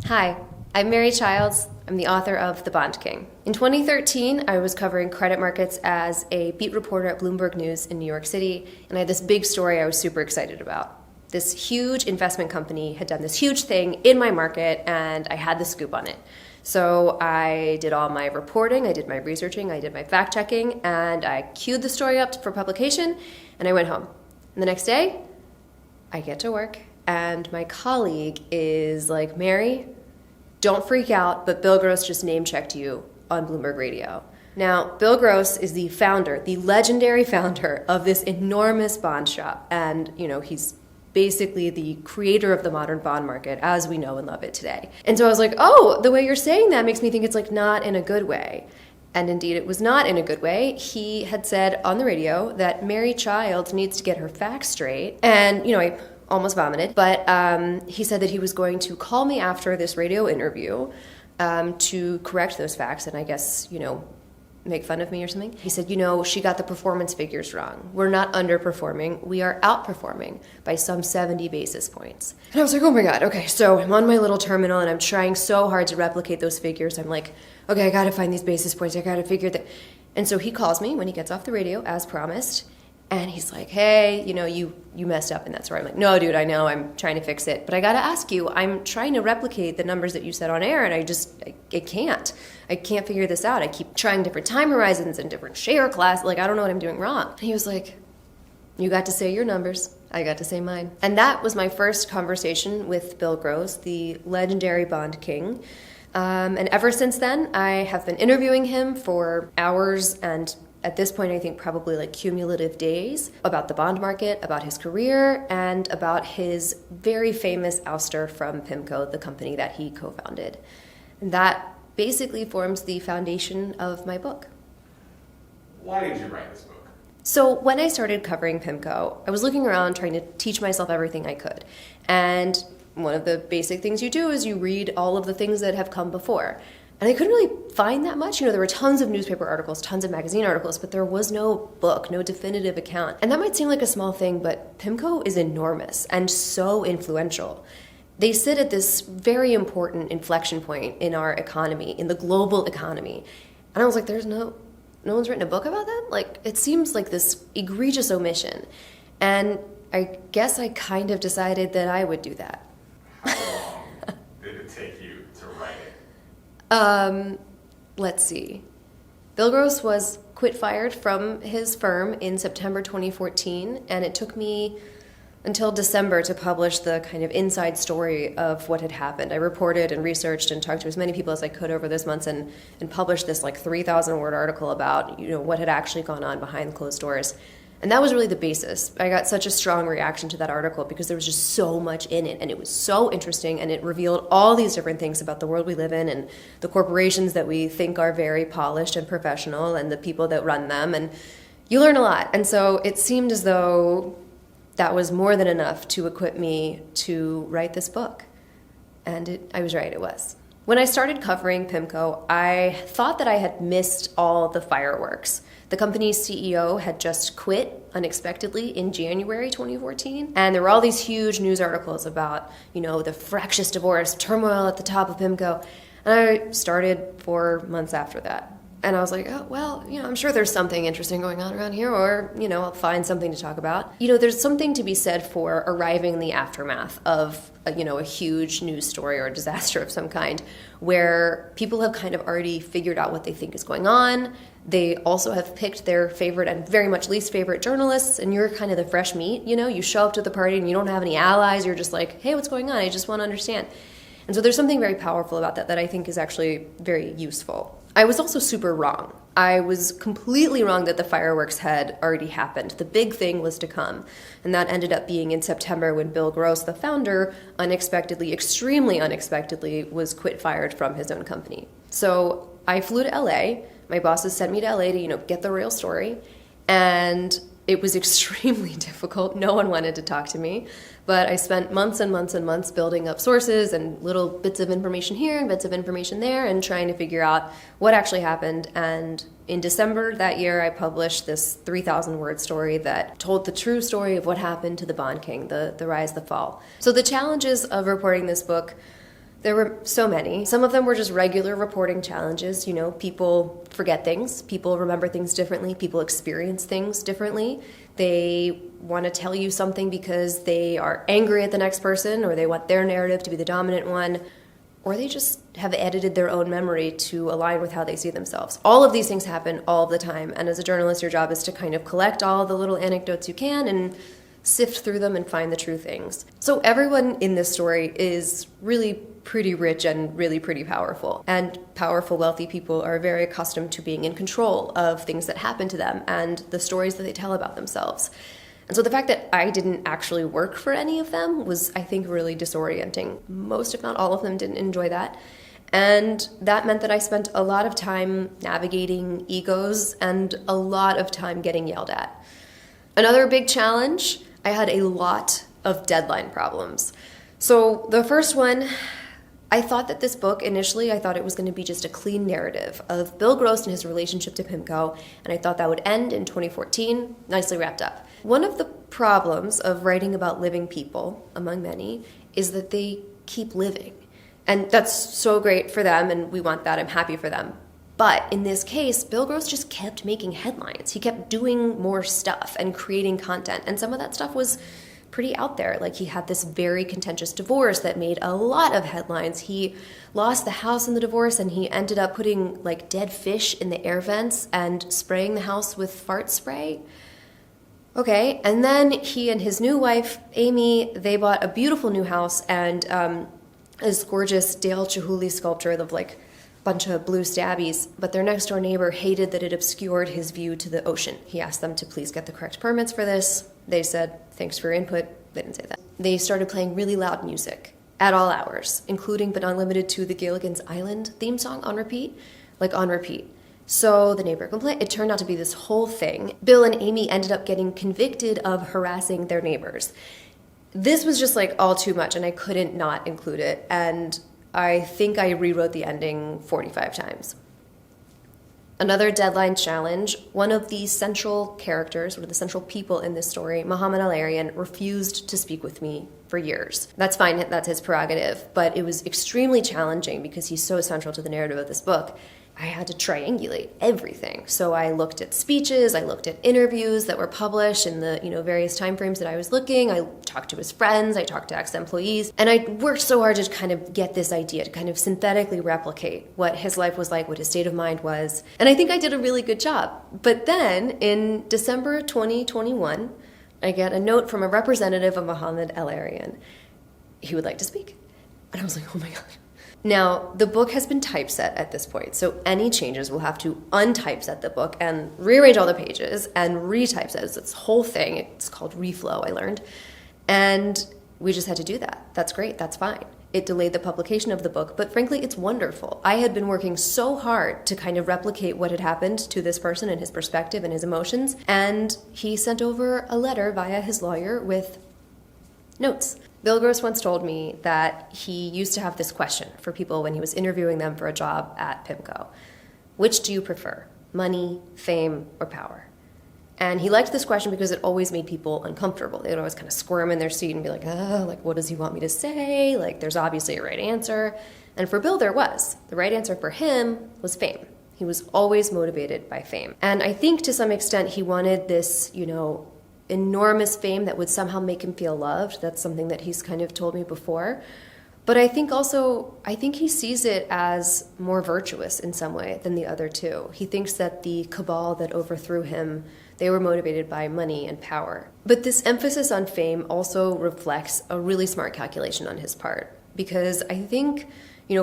Hi, I'm Mary Childs. I'm the author of The Bond King. In 2013, I was covering credit markets as a beat reporter at Bloomberg News in New York City, and I had this big story I was super excited about. This huge investment company had done this huge thing in my market, and I had the scoop on it. So I did all my reporting, I did my researching, I did my fact-checking, and I queued the story up for publication, and I went home. And the next day, I get to work, and my colleague is like, Mary, don't freak out, but Bill Gross just name-checked you on Bloomberg Radio. Now, Bill Gross is the founder, the legendary founder of this enormous bond shop, and, he's basically the creator of the modern bond market as we know and love it today. And so I was like, oh, the way you're saying that makes me think it's not in a good way. And indeed, it was not in a good way. He had said on the radio that Mary Childs needs to get her facts straight. And, I almost vomited. But he said that he was going to call me after this radio interview to correct those facts and I guess, make fun of me or something. He said, she got the performance figures wrong. We're not underperforming. We are outperforming by some 70 basis points. And I was like, oh my God, okay. So I'm on my little terminal and I'm trying so hard to replicate those figures. I'm like, okay, I got to find these basis points. I got to figure that. And so he calls me when he gets off the radio, as promised. And he's like, hey, you messed up in that story. I'm like, no, dude, I know, I'm trying to fix it. But I got to ask you, I'm trying to replicate the numbers that you said on air, and I can't. I can't figure this out. I keep trying different time horizons and different share class. I don't know what I'm doing wrong. And he was like, you got to say your numbers. I got to say mine. And that was my first conversation with Bill Gross, the legendary bond king. And ever since then, I have been interviewing him for hours and at this point, I think probably cumulative days about the bond market, about his career, and about his very famous ouster from Pimco, the company that he co-founded. And that basically forms the foundation of my book. Why did you write this book? So when I started covering Pimco, I was looking around trying to teach myself everything I could. And one of the basic things you do is you read all of the things that have come before. And I couldn't really find that much. There were tons of newspaper articles, tons of magazine articles, but there was no book, no definitive account. And that might seem like a small thing, but Pimco is enormous and so influential. They sit at this very important inflection point in our economy, in the global economy. And I was like, no one's written a book about that? It seems like this egregious omission. And I guess I kind of decided that I would do that. How long did it take you to write it? Let's see. Bill Gross was fired from his firm in September 2014, and it took me until December to publish the kind of inside story of what had happened. I reported and researched and talked to as many people as I could over those months and published this 3,000-word article about, what had actually gone on behind closed doors. And that was really the basis. I got such a strong reaction to that article because there was just so much in it, and it was so interesting, and it revealed all these different things about the world we live in and the corporations that we think are very polished and professional and the people that run them, and you learn a lot. And so it seemed as though that was more than enough to equip me to write this book. And I was right, it was. When I started covering Pimco, I thought that I had missed all the fireworks. The company's CEO had just quit unexpectedly in January 2014, and there were all these huge news articles about, the fractious divorce, turmoil at the top of Pimco, and I started 4 months after that. And I was like, oh, well, I'm sure there's something interesting going on around here, or, I'll find something to talk about. There's something to be said for arriving in the aftermath of, a huge news story or a disaster of some kind, where people have kind of already figured out what they think is going on. They also have picked their favorite and very much least favorite journalists, and you're kind of the fresh meat, you show up to the party and you don't have any allies. You're just like, hey, what's going on? I just want to understand. And so there's something very powerful about that I think is actually very useful. I was also super wrong. I was completely wrong that the fireworks had already happened. The big thing was to come. And that ended up being in September when Bill Gross, the founder, unexpectedly, extremely unexpectedly, was fired from his own company. So I flew to LA. My bosses sent me to LA to, get the real story. And it was extremely difficult. No one wanted to talk to me. But I spent months and months and months building up sources and little bits of information here and bits of information there and trying to figure out what actually happened. And in December that year, I published this 3,000-word story that told the true story of what happened to the Bond King, the rise, the fall. So the challenges of reporting this book There were so many. Some of them were just regular reporting challenges. You know, people forget things, people remember things differently, people experience things differently. They want to tell you something because they are angry at the next person, or they want their narrative to be the dominant one, or they just have edited their own memory to align with how they see themselves. All of these things happen all the time, and as a journalist, your job is to kind of collect all the little anecdotes you can and sift through them and find the true things. So everyone in this story is really pretty rich and really pretty powerful. And powerful, wealthy people are very accustomed to being in control of things that happen to them and the stories that they tell about themselves. And so the fact that I didn't actually work for any of them was, I think, really disorienting. Most, if not all of them, didn't enjoy that. And that meant that I spent a lot of time navigating egos and a lot of time getting yelled at. Another big challenge, I had a lot of deadline problems. So the first one, I thought that this book, initially, I thought it was going to be just a clean narrative of Bill Gross and his relationship to Pimco, and I thought that would end in 2014, nicely wrapped up. One of the problems of writing about living people, among many, is that they keep living. And that's so great for them, and we want that. I'm happy for them. But in this case, Bill Gross just kept making headlines. He kept doing more stuff and creating content, and some of that stuff was pretty out there. Like, he had this very contentious divorce that made a lot of headlines. He lost the house in the divorce, and he ended up putting like dead fish in the air vents and spraying the house with fart spray. Okay, and then he and his new wife, Amy, they bought a beautiful new house and this gorgeous Dale Chihuly sculpture of like a bunch of blue stabbies, but their next door neighbor hated that it obscured his view to the ocean. He asked them to please get the correct permits for this. They said, thanks for your input. They didn't say that. They started playing really loud music at all hours, including but not limited to the Gilligan's Island theme song on repeat, like on repeat. So the neighbor complained. It turned out to be this whole thing. Bill and Amy ended up getting convicted of harassing their neighbors. This was just like all too much, and I couldn't not include it. And I think I rewrote the ending 45 times. Another deadline challenge, one of the central characters, one of the central people in this story, Muhammad Al-Arian, refused to speak with me for years. That's fine, that's his prerogative, but it was extremely challenging because he's so central to the narrative of this book. I had to triangulate everything. So I looked at speeches, I looked at interviews that were published in the various time frames that I was looking. I talked to his friends, I talked to ex-employees, and I worked so hard to kind of get this idea, to kind of synthetically replicate what his life was like, what his state of mind was. And I think I did a really good job. But then in December 2021, I get a note from a representative of Muhammad Al-Arian. He would like to speak. And I was like, oh my God. Now, the book has been typeset at this point, so any changes will have to untypeset the book and rearrange all the pages and retypeset. It's this whole thing. It's called reflow, I learned. And we just had to do that. That's great. That's fine. It delayed the publication of the book, but frankly, it's wonderful. I had been working so hard to kind of replicate what had happened to this person and his perspective and his emotions, and he sent over a letter via his lawyer with notes. Bill Gross once told me that he used to have this question for people when he was interviewing them for a job at Pimco. Which do you prefer, money, fame, or power? And he liked this question because it always made people uncomfortable. They would always kind of squirm in their seat and be like, oh, like, what does he want me to say? Like, there's obviously a right answer. And for Bill, there was. The right answer for him was fame. He was always motivated by fame. And I think to some extent he wanted this, enormous fame that would somehow make him feel loved. That's something that he's kind of told me before. But I think he sees it as more virtuous in some way than the other two. He thinks that the cabal that overthrew him, they were motivated by money and power. But this emphasis on fame also reflects a really smart calculation on his part. Because I think,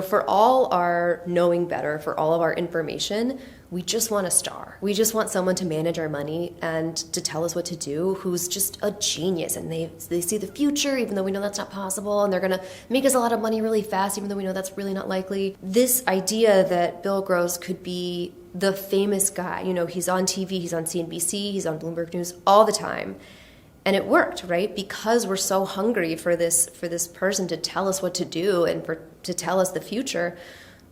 for all our knowing better, for all of our information, we just want a star. We just want someone to manage our money and to tell us what to do, who's just a genius, and they see the future even though we know that's not possible, and they're gonna make us a lot of money really fast even though we know that's really not likely. This idea that Bill Gross could be the famous guy, he's on TV, he's on CNBC, he's on Bloomberg News all the time. And it worked, right? Because we're so hungry for this person to tell us what to do and to tell us the future.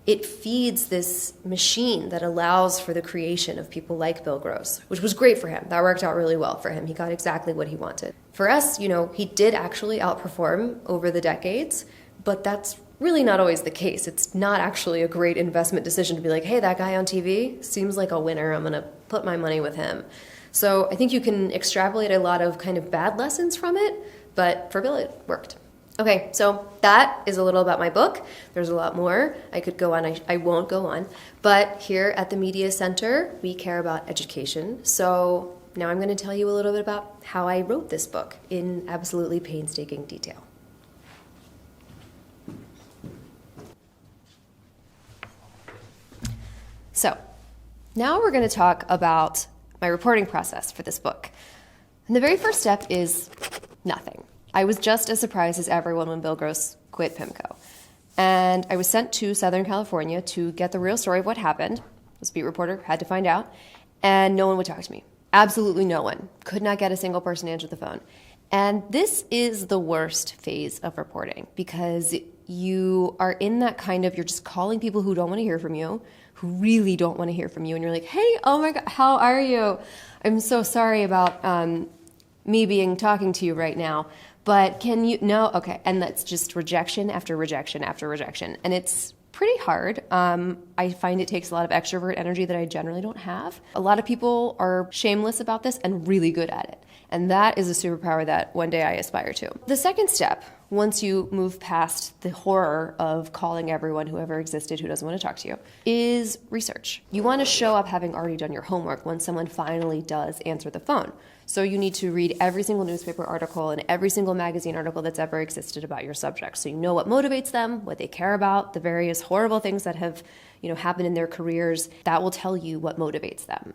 It feeds this machine that allows for the creation of people like Bill Gross, which was great for him. That worked out really well for him. He got exactly what he wanted. For us, he did actually outperform over the decades, but that's really not always the case. It's not actually a great investment decision to be like, hey, that guy on TV seems like a winner. I'm going to put my money with him. So I think you can extrapolate a lot of kind of bad lessons from it, but for Bill, it worked. Okay, so that is a little about my book. There's a lot more I could go on. I won't go on. But here at the Media Center, we care about education. So now I'm going to tell you a little bit about how I wrote this book in absolutely painstaking detail. So now we're going to talk about my reporting process for this book. And the very first step is nothing. I was just as surprised as everyone when Bill Gross quit Pimco. And I was sent to Southern California to get the real story of what happened. The beat reporter had to find out. And no one would talk to me. Absolutely no one. Could not get a single person to answer the phone. And this is the worst phase of reporting because you are in that kind of, you're just calling people who don't want to hear from you, who really don't want to hear from you. And you're like, hey, oh my God, how are you? I'm so sorry about me talking to you right now. But can you, no, okay. And that's just rejection after rejection after rejection. And it's pretty hard. I find it takes a lot of extrovert energy that I generally don't have. A lot of people are shameless about this and really good at it. And that is a superpower that one day I aspire to. The second step, once you move past the horror of calling everyone who ever existed who doesn't want to talk to you, is research. You want to show up having already done your homework when someone finally does answer the phone. So you need to read every single newspaper article and every single magazine article that's ever existed about your subject. So you know what motivates them, what they care about, the various horrible things that have, happened in their careers. That will tell you what motivates them.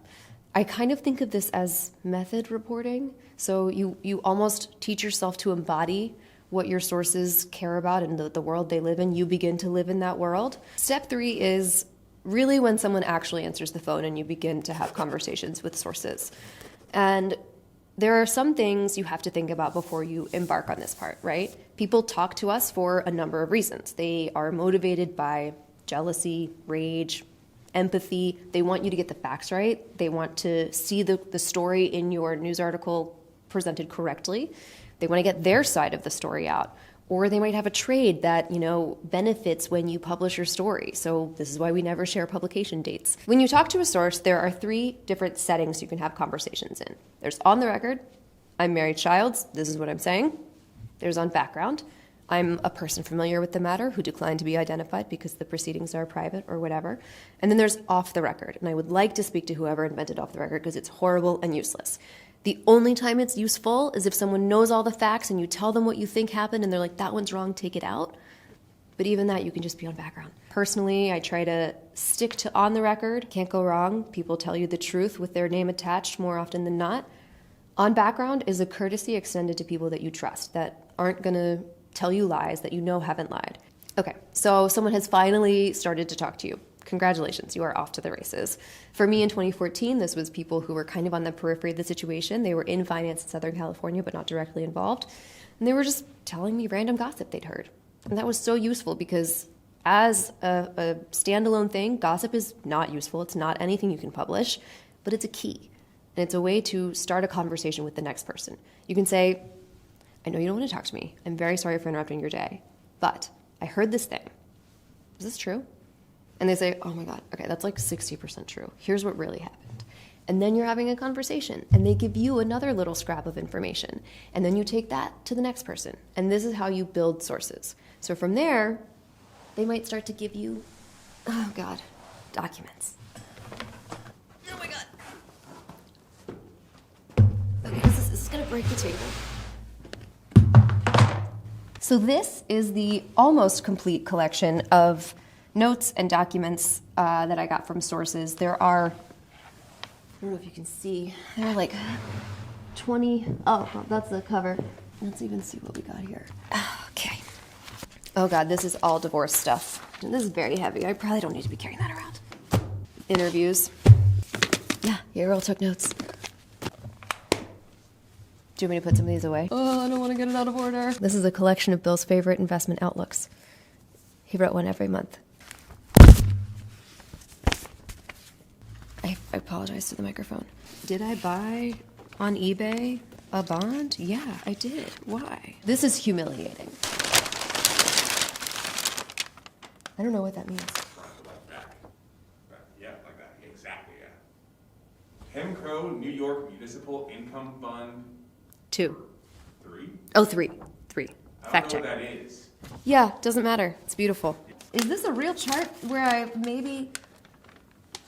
I kind of think of this as method reporting. So you almost teach yourself to embody what your sources care about and the world they live in. You begin to live in that world. Step 3 is really when someone actually answers the phone and you begin to have conversations with sources. And there are some things you have to think about before you embark on this part, right? People talk to us for a number of reasons. They are motivated by jealousy, rage, empathy. They want you to get the facts right. They want to see the story in your news article presented correctly. They want to get their side of the story out. Or they might have a trade that, benefits when you publish your story. So this is why we never share publication dates. When you talk to a source, there are 3 different settings you can have conversations in. There's on the record. I'm Mary Childs. This is what I'm saying. There's on background. I'm a person familiar with the matter who declined to be identified because the proceedings are private or whatever. And then there's off the record. And I would like to speak to whoever invented off the record because it's horrible and useless. The only time it's useful is if someone knows all the facts and you tell them what you think happened and they're like, that one's wrong, take it out. But even that, you can just be on background. Personally, I try to stick to on the record. Can't go wrong. People tell you the truth with their name attached more often than not. On background is a courtesy extended to people that you trust, that aren't going to tell you lies, that haven't lied. Okay, so someone has finally started to talk to you. Congratulations, you are off to the races. For me in 2014, this was people who were kind of on the periphery of the situation. They were in finance in Southern California, but not directly involved. And they were just telling me random gossip they'd heard. And that was so useful because as a standalone thing, gossip is not useful. It's not anything you can publish, but it's a key. And it's a way to start a conversation with the next person. You can say, I know you don't want to talk to me. I'm very sorry for interrupting your day, but I heard this thing. Is this true? And they say, oh my God, okay, that's like 60% true. Here's what really happened. And then you're having a conversation and they give you another little scrap of information. And then you take that to the next person. And this is how you build sources. So from there, they might start to give you, oh God, documents. Oh my God. Okay, this is gonna break the table. So this is the almost complete collection of notes and documents that I got from sources. There are, I don't know if you can see, there are like 20, oh, that's the cover. Let's even see what we got here. Okay. Oh God, this is all divorce stuff. And this is very heavy. I probably don't need to be carrying that around. Interviews. Yeah, your girl took notes. Do you want me to put some of these away? Oh, I don't want to get it out of order. This is a collection of Bill's favorite investment outlooks. He wrote one every month. I apologize to the microphone. Did I buy on eBay a bond? Yeah, I did. Why? This is humiliating. I don't know what that means. Front to left, back. Yeah, like that. Exactly, yeah. Pimco, New York Municipal Income Fund 2. 3? Oh, 3. 3. I Fact don't know check. what that is. Yeah, doesn't matter. It's beautiful. Is this a real chart where I maybe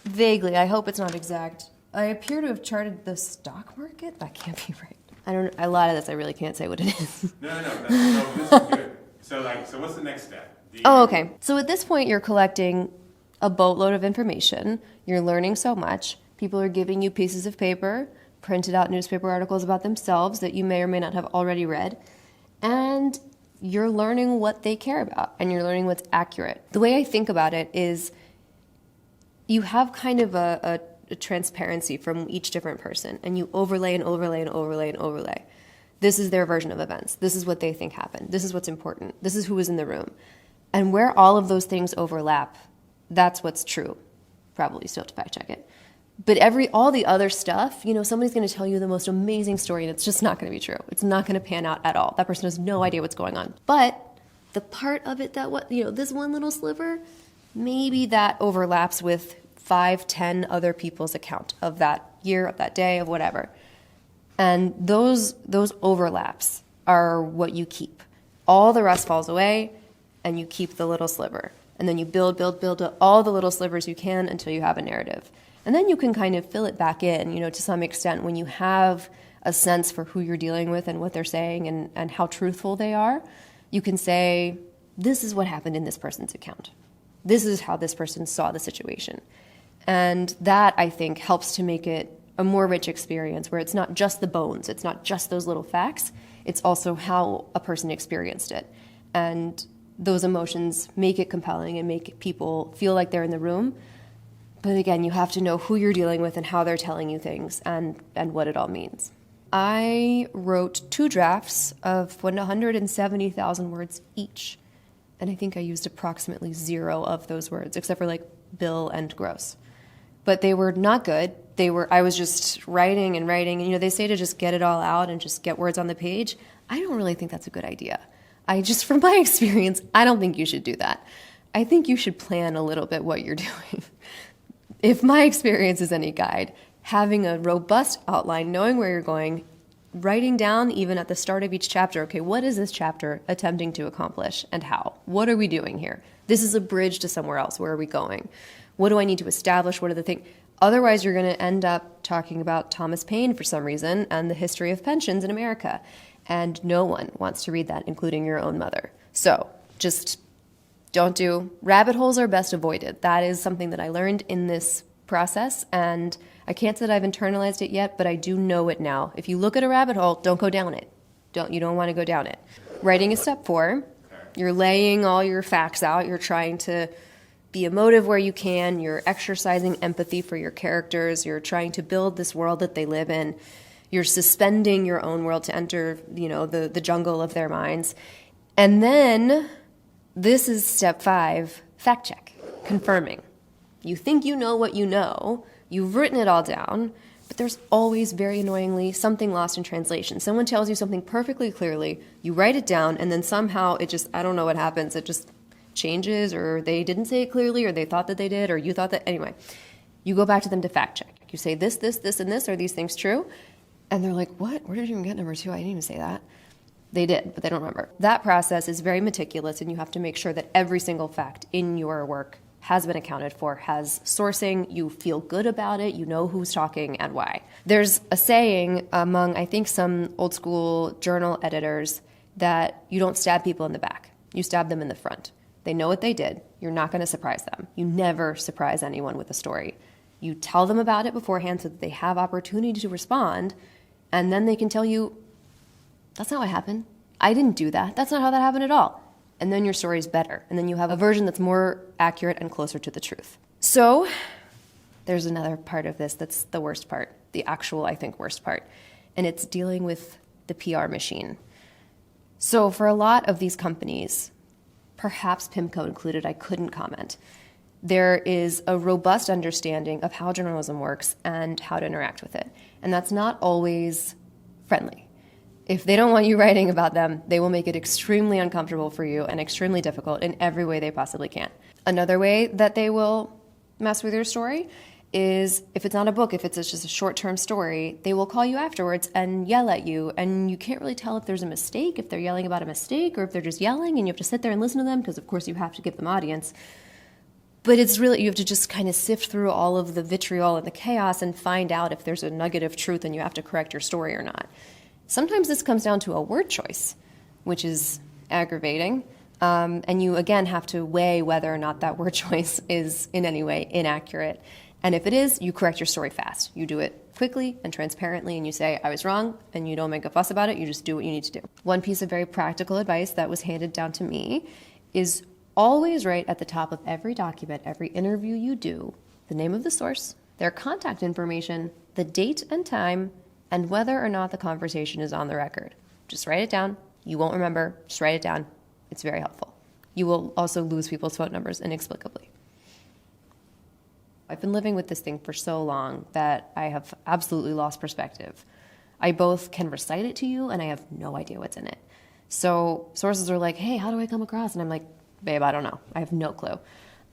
vaguely, I hope it's not exact, I appear to have charted the stock market? That can't be right. I don't. A lot of this I really can't say what it is. No, this is good. So what's the next step? Oh, okay. So at this point, you're collecting a boatload of information. You're learning so much. People are giving you pieces of paper, printed out newspaper articles about themselves that you may or may not have already read. And you're learning what they care about, and you're learning what's accurate. The way I think about it is you have kind of a transparency from each different person, and you overlay and overlay and overlay and overlay. This is their version of events. This is what they think happened. This is what's important. This is who was in the room. And where all of those things overlap, that's what's true. Probably still have to fact check it. But all the other stuff, somebody's going to tell you the most amazing story, and it's just not going to be true. It's not going to pan out at all. That person has no idea what's going on. But the part of it this one little sliver, maybe that overlaps with 5, 10 other people's account of that year, of that day, of whatever. And those overlaps are what you keep. All the rest falls away, and you keep the little sliver. And then you build all the little slivers you can until you have a narrative. And then you can kind of fill it back in, to some extent, when you have a sense for who you're dealing with and what they're saying and how truthful they are. You can say, this is what happened in this person's account. This is how this person saw the situation. And that, I think, helps to make it a more rich experience where it's not just the bones, it's not just those little facts, it's also how a person experienced it. And those emotions make it compelling and make people feel like they're in the room. But again, you have to know who you're dealing with and how they're telling you things and what it all means. I wrote 2 drafts of 170,000 words each. And I think I used approximately 0 of those words, except for bill and gross. But they were not good. I was just writing and writing. And, they say to just get it all out and just get words on the page. I don't really think that's a good idea. From my experience, I don't think you should do that. I think you should plan a little bit what you're doing. If my experience is any guide, having a robust outline, knowing where you're going, writing down even at the start of each chapter, okay, what is this chapter attempting to accomplish and how? What are we doing here? This is a bridge to somewhere else. Where are we going? What do I need to establish? What are the things? Otherwise, you're going to end up talking about Thomas Paine for some reason and the history of pensions in America. And no one wants to read that, including your own mother. So just don't do. Rabbit holes are best avoided. That is something that I learned in this process, and I can't say that I've internalized it yet, but I do know it now. If you look at a rabbit hole, don't go down it. You don't want to go down it. Writing is step 4. You're laying all your facts out. You're trying to be emotive where you can. You're exercising empathy for your characters. You're trying to build this world that they live in. You're suspending your own world to enter, the jungle of their minds. And then this is step 5, fact check, confirming. You think you know what you know, you've written it all down, but there's always, very annoyingly, something lost in translation. Someone tells you something perfectly clearly, you write it down, and then somehow I don't know what happens, it just changes, or they didn't say it clearly, or they thought that they did, or you thought that, anyway. You go back to them to fact check. You say this, and this, are these things true? And they're like, what? Where did you even get number 2? I didn't even say that. They did, but they don't remember. That process is very meticulous, and you have to make sure that every single fact in your work has been accounted for, has sourcing, you feel good about it, you know who's talking and why. There's a saying among, I think, some old school journal editors that you don't stab people in the back, you stab them in the front. They know what they did, you're not going to surprise them. You never surprise anyone with a story. You tell them about it beforehand so that they have opportunity to respond, and then they can tell you, that's not what happened. I didn't do that. That's not how that happened at all. And then your story is better. And then you have a version that's more accurate and closer to the truth. So there's another part of this that's the worst part, the actual, I think, worst part. And it's dealing with the PR machine. So for a lot of these companies, perhaps Pimco included, I couldn't comment, there is a robust understanding of how journalism works and how to interact with it. And that's not always friendly. If they don't want you writing about them, they will make it extremely uncomfortable for you and extremely difficult in every way they possibly can. Another way that they will mess with your story is if it's not a book, if it's just a short-term story, they will call you afterwards and yell at you, and you can't really tell if there's a mistake, if they're yelling about a mistake, or if they're just yelling, and you have to sit there and listen to them, because of course you have to give them audience. But it's really, you have to just kind of sift through all of the vitriol and the chaos and find out if there's a nugget of truth and you have to correct your story or not. Sometimes this comes down to a word choice, which is aggravating. And you, again, have to weigh whether or not that word choice is in any way inaccurate. And if it is, you correct your story fast. You do it quickly and transparently, and you say, I was wrong, and you don't make a fuss about it. You just do what you need to do. One piece of very practical advice that was handed down to me is always write at the top of every document, every interview you do, the name of the source, their contact information, the date and time, and whether or not the conversation is on the record. Just write it down. You won't remember. Just write it down. It's very helpful. You will also lose people's phone numbers inexplicably. I've been living with this thing for so long that I have absolutely lost perspective. I both can recite it to you and I have no idea what's in it. So sources are like, hey, how do I come across? And I'm like, babe, I don't know. I have no clue.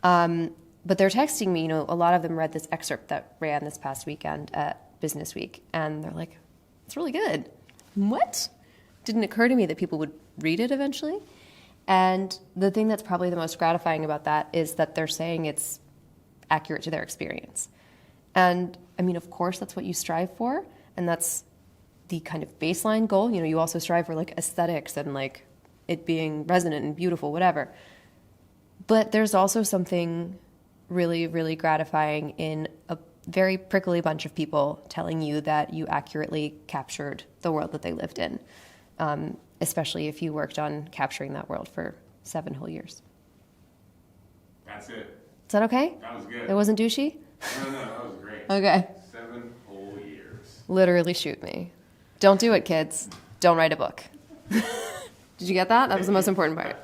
But they're texting me, a lot of them read this excerpt that ran this past weekend at Business Week. And they're like, it's really good. What? Didn't occur to me that people would read it eventually. And the thing that's probably the most gratifying about that is that they're saying it's accurate to their experience. And I mean, of course, that's what you strive for. And that's the kind of baseline goal. You also strive for like aesthetics and like it being resonant and beautiful, whatever. But there's also something really, really gratifying in a very prickly bunch of people telling you that you accurately captured the world that they lived in, especially if you worked on capturing that world for 7 whole years. That's it. Is that okay? That was good. It wasn't douchey? No, that was great. Okay. 7 whole years. Literally shoot me. Don't do it, kids. Don't write a book. Did you get that? That was the most important part.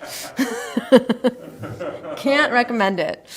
Can't recommend it.